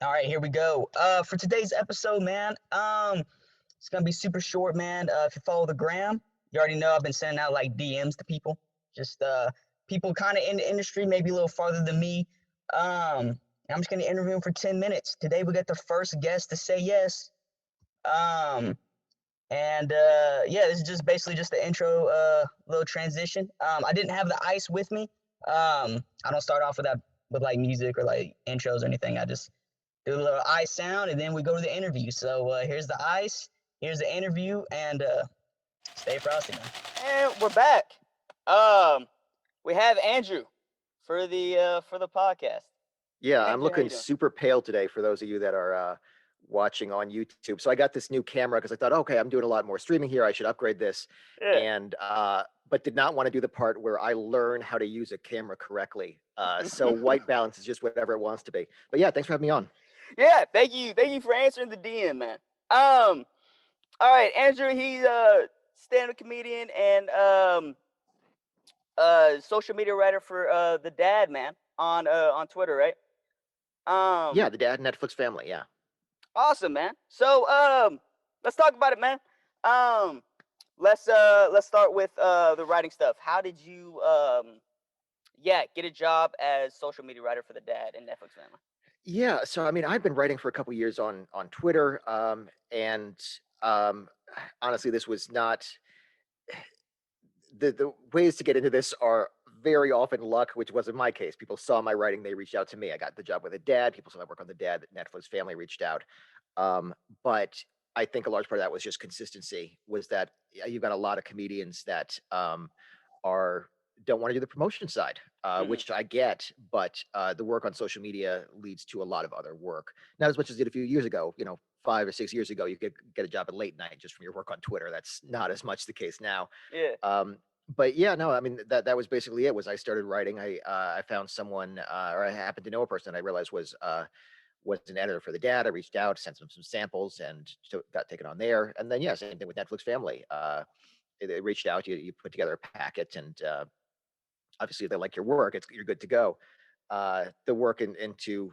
All right, here we go. For today's episode, man, it's gonna be super short, man. If you follow the gram, you already know I've been sending out like DMs to people, just people kind of in the industry, maybe a little farther than me. I'm just gonna interview them for 10 minutes. Today we got the first guest to say yes. Um, and yeah, this is just basically just the intro, little transition. I didn't have the ice with me. I don't start off with that with like music or like intros or anything. I just do a little ice sound, and then we go to the interview. So here's the ice, here's the interview, and stay frosty, man. And we're back. Um, we have Andrew for the podcast. Yeah, Hey, I'm Andrew, how you looking doing? super pale today for those of you that are watching on YouTube. So I got this new camera because I thought, okay, I'm doing a lot more streaming here. I should upgrade this. Yeah. And but did not want to do the part where I learn how to use a camera correctly. So white balance is just whatever it wants to be. But yeah, thanks for having me on. Yeah, thank you for answering the DM, man. All right, Andrew, he's a stand-up comedian and social media writer for the Dad Man on Twitter, right? Yeah, the dad Netflix family. Yeah. Awesome, man. So let's talk about it, man. Um, let's start with the writing stuff. How did you get a job as social media writer for the Dad and Netflix family? Yeah, so I mean, I've been writing for a couple years on Twitter, and um, honestly, this was not the ways to get into this are very often luck, which wasn't my case. People saw my writing, they reached out to me. I got the job with a dad. People saw my work on the dad. Netflix family reached out, but I think a large part of that was just consistency. Was that you've got a lot of comedians that are don't want to do the promotion side, Hmm. which I get, but the work on social media leads to a lot of other work. Not as much as it did a few years ago. 5 or 6 years ago, you could get a job at late night just from your work on Twitter. That's not as much the case now. Yeah. Um, but yeah, no, I mean that was basically it. Was I started writing? I found someone, or I happened to know a person I realized was an editor for the dad. I reached out, sent them some samples, and so got taken on there. And then yeah, same thing with Netflix Family. They reached out, you put together a packet, and obviously if they like your work, you're good to go. The work into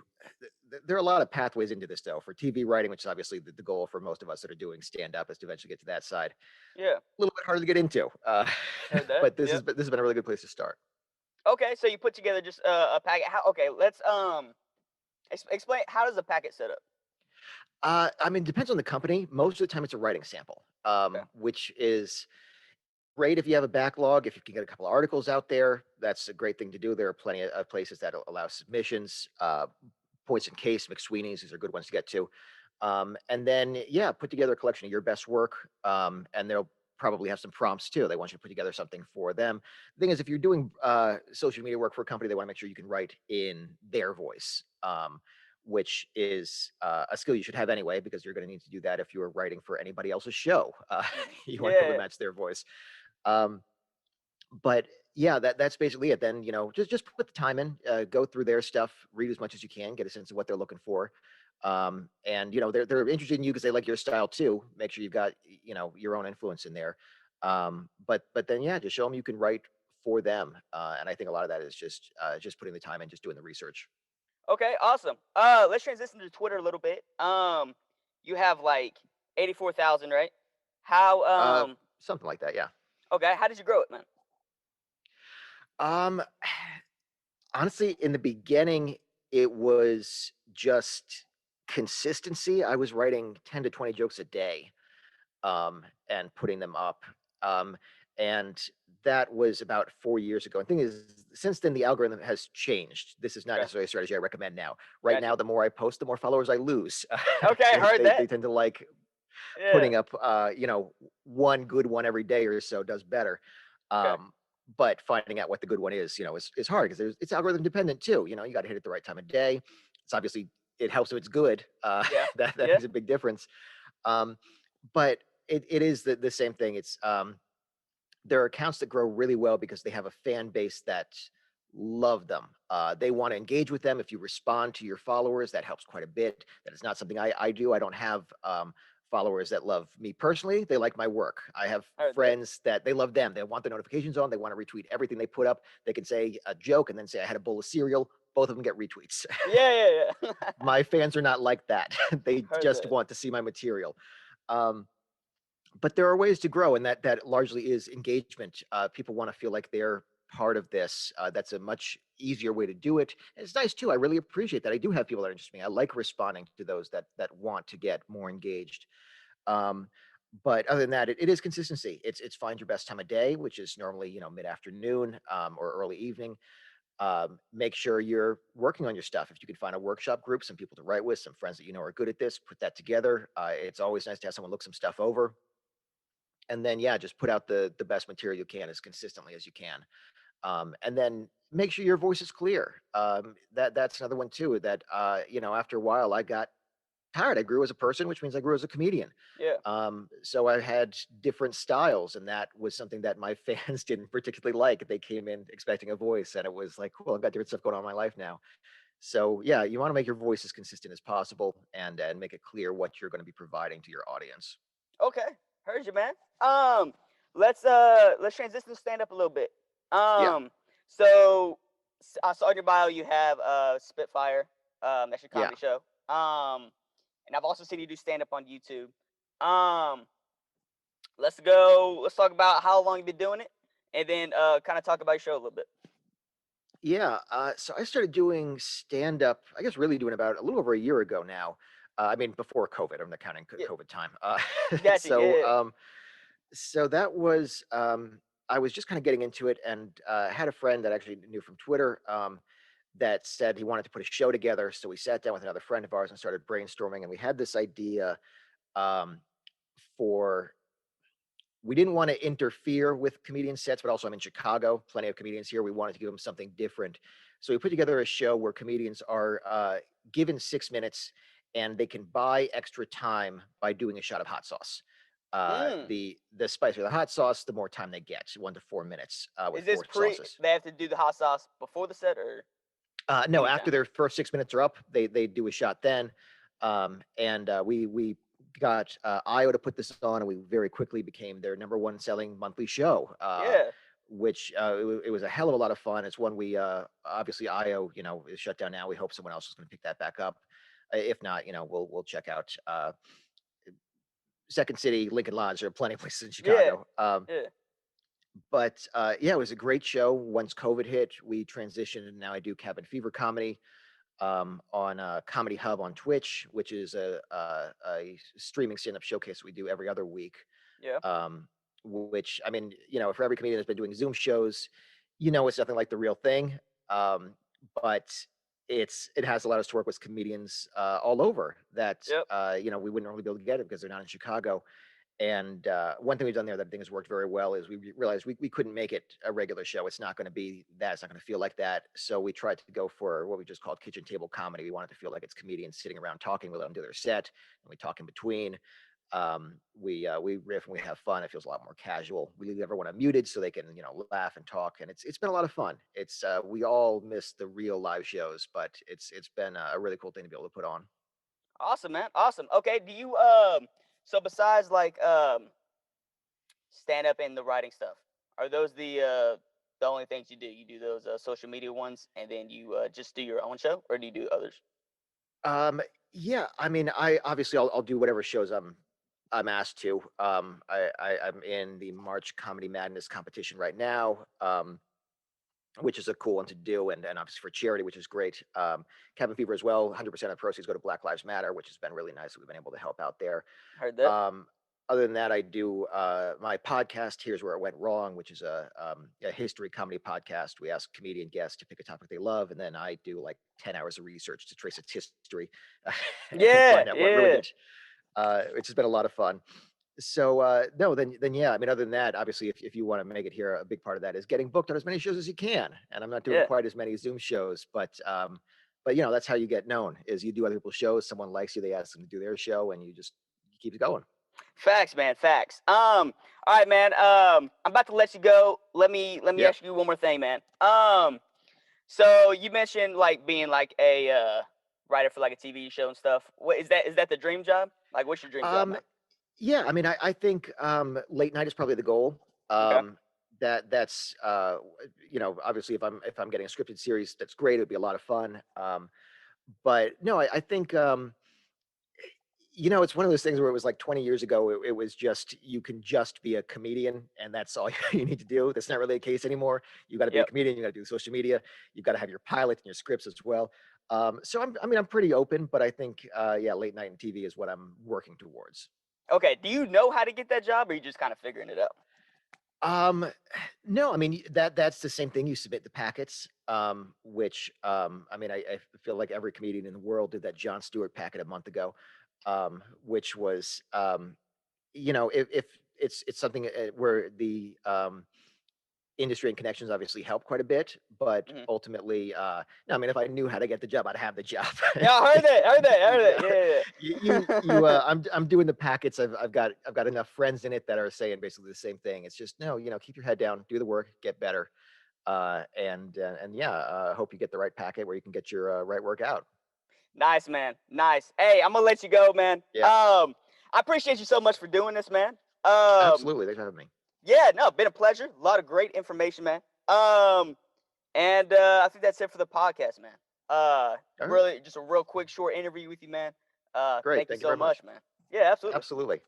there are a lot of pathways into this though for TV writing, which is obviously the goal for most of us that are doing stand up is to eventually get to that side. Yeah. A little bit harder to get into, Heard that. but Yep. this has been a really good place to start. Okay, so you put together just a packet. How? Okay, let's explain how does the packet set up? I mean, depends on the company. Most of the time, it's a writing sample, Okay. which is great if you have a backlog. If you can get a couple of articles out there, that's a great thing to do. There are plenty of places that allow submissions. Points in Case, McSweeney's, these are good ones to get to. And then, yeah, put together a collection of your best work, and they'll probably have some prompts too. They want you to put together something for them. The thing is, if you're doing social media work for a company, they want to make sure you can write in their voice, which is a skill you should have anyway, because you're going to need to do that if you are writing for anybody else's show. You want to be able to Yeah. match their voice. Um, but yeah, that's basically it. Then just put the time in, go through their stuff, read as much as you can, get a sense of what they're looking for, and they're interested in you because they like your style too. Make sure you've got your own influence in there, but then yeah, just show them you can write for them, and I think a lot of that is just putting the time in, just doing the research. Okay. Awesome. Let's transition to Twitter a little bit. You have like 84,000, right? How? Uh, Something like that, yeah. Okay. How did you grow it, man? Um, Honestly, in the beginning, it was just consistency. I was writing 10 to 20 jokes a day, and putting them up. Um, and that was about 4 years ago. And the thing is, since then, the algorithm has changed. This is not Okay. necessarily a strategy I recommend now. Right Gotcha. now, the more I post, the more followers I lose. Okay. they, Heard they, that. they tend to like Yeah. putting up, one good one every day or so does better. Okay. Um, but finding out what the good one is, is hard because it's algorithm dependent too. You got to hit it the right time of day. It's obviously it helps if it's good. Yeah. That Yeah. makes a big difference. Um, but it is the same thing. It's there are accounts that grow really well because they have a fan base that love them. They want to engage with them. If you respond to your followers, that helps quite a bit. That is not something I do. I don't have followers that love me personally. They like my work. I have Heard that. friends that they love them. They want the notifications on. They want to retweet everything they put up. They can say a joke and then say, I had a bowl of cereal. both of them get retweets. Yeah. My fans are not like that. They Heard just that. want to see my material. Um, but there are ways to grow, and that largely is engagement. People want to feel like they're part of this. That's a much easier way to do it. And it's nice too. I really appreciate that. I do have people that are interested in me. I like responding to those that want to get more engaged. Um, but other than that, it is consistency. It's find your best time of day, which is normally mid afternoon or early evening. Make sure you're working on your stuff. If you can find a workshop group, some people to write with, some friends that are good at this, put that together. It's always nice to have someone look some stuff over, and then yeah, just put out the best material you can as consistently as you can. And then make sure your voice is clear. That's another one too. That after a while, I got tired. I grew as a person, which means I grew as a comedian. Yeah. So I had different styles, and that was something that my fans didn't particularly like. They came in expecting a voice, and it was like, cool, I've got different stuff going on in my life now. So yeah, you want to make your voice as consistent as possible, and make it clear what you're going to be providing to your audience. Okay. Heard you, man. Um, let's transition to stand up a little bit. Yeah, Um, so I saw in your bio you have Spitfire. That's your yeah. comedy show. And I've also seen you do stand up on YouTube. Um, let's go. Let's talk about how long you've been doing it, and then kind of talk about your show a little bit. Yeah, so I started doing stand up, I guess really doing about a little over a year ago now. I mean, before COVID, I'm not counting Yeah, COVID time. gotcha. So, Yeah. so that was, I was just kind of getting into it, and had a friend that I actually knew from Twitter, that said he wanted to put a show together. So we sat down with another friend of ours and started brainstorming, and we had this idea, um, for we didn't want to interfere with comedian sets, but also I'm in Chicago, plenty of comedians here. We wanted to give them something different. So we put together a show where comedians are given 6 minutes, and they can buy extra time by doing a shot of hot sauce. Mm. The spicier the hot sauce, the more time they get, 1 to 4 minutes with Is this four pre? sauces. They have to do the hot sauce before the set or No, after anytime? their first 6 minutes are up, they do a shot then. And we got IO to put this on, and we very quickly became their number one selling monthly show. Yeah. Which it was a hell of a lot of fun. It's one we obviously IO is shut down now. We hope someone else is going to pick that back up. If not, we'll check out Second City, Lincoln Lodge. There are plenty of places in Yeah. Chicago. Yeah. But yeah, it was a great show. Once COVID hit, we transitioned, and now I do Cabin Fever comedy on Comedy Hub on Twitch, which is a streaming stand-up showcase we do every other week. Yeah. Um, which I mean, for every comedian that's been doing Zoom shows, it's nothing like the real thing. But it has allowed us to work with comedians all over that Yep. we wouldn't normally be able to get it because they're not in Chicago. And one thing we've done there that I think has worked very well is we realized we couldn't make it a regular show. It's not going to be that. It's not going to feel like that. So we tried to go for what we just called kitchen table comedy. We wanted to feel like it's comedians sitting around talking. We let them do their set, and we talk in between. We riff and we have fun. It feels a lot more casual. We leave everyone unmuted so they can laugh and talk. And it's been a lot of fun. It's we all miss the real live shows, but it's been a really cool thing to be able to put on. Awesome, man. Awesome. Okay. Do you so besides like stand up and the writing stuff, are those the only things you do? You do those social media ones, and then you just do your own show, or do you do others? Um, yeah, I mean, I obviously I'll do whatever shows I'm asked to. I'm in the March Comedy Madness competition right now, which is a cool one to do, and obviously for charity, which is great. Cabin Fever as well. 100% of proceeds go to Black Lives Matter, which has been really nice that we've been able to help out there. Heard that. Um, Other than that, I do my podcast. Here's Where It Went Wrong, which is a history comedy podcast. We ask comedian guests to pick a topic they love, and then I do like 10 hours of research to trace its history and Yeah. find out what ruined Yeah. it, which has been a lot of fun. So no, then yeah. I mean, other than that, obviously, if you want to make it here, a big part of that is getting booked on as many shows as you can. And I'm not doing Yeah. quite as many Zoom shows, but that's how you get known. Is you do other people's shows. Someone likes you, they ask them to do their show, and you keep it going. Facts, man. Facts. All right, man. I'm about to let you go. Let me Yeah. ask you one more thing, man. So you mentioned like being like a writer for like a TV show and stuff. What is that? Is that the dream job? Like, what's your dream job, Um, man? yeah. I mean, I think late night is probably the goal. Okay. Um, that's obviously if I'm getting a scripted series, that's great. It would be a lot of fun. But no, I think it's one of those things where it was like 20 years ago, it was just you can just be a comedian and that's all you need to do. That's not really the case anymore. You got to be a Yep. comedian. You got to do social media. You got to have your pilot and your scripts as well. So I'm pretty open, but I think late night and TV is what I'm working towards. Okay. Do you know how to get that job, or are you just kind of figuring it out? Um, no, I mean that's the same thing. You submit the packets, which I feel like every comedian in the world did that Jon Stewart packet a month ago, which was if it's something where the industry and connections obviously help quite a bit, but Mhm. ultimately, no, I mean if I knew how to get the job, I'd have the job. Yeah, I heard that. Heard that. Heard that. Yeah, Yeah, yeah. I'm doing the packets. I've got enough friends in it that are saying basically the same thing. It's just no, keep your head down, do the work, get better, hope you get the right packet where you can get your right work out. Nice, man. Nice. Hey, I'm gonna let you go, man. Yeah, I appreciate you so much for doing this, man. Um, absolutely. Thanks for having me. yeah, no, been a pleasure. A lot of great information, man. And I think that's it for the podcast, man. All right, Really, just a real quick, short interview with you, man. great. Thank you Thank you so very much. much, man. Yeah, absolutely. Absolutely.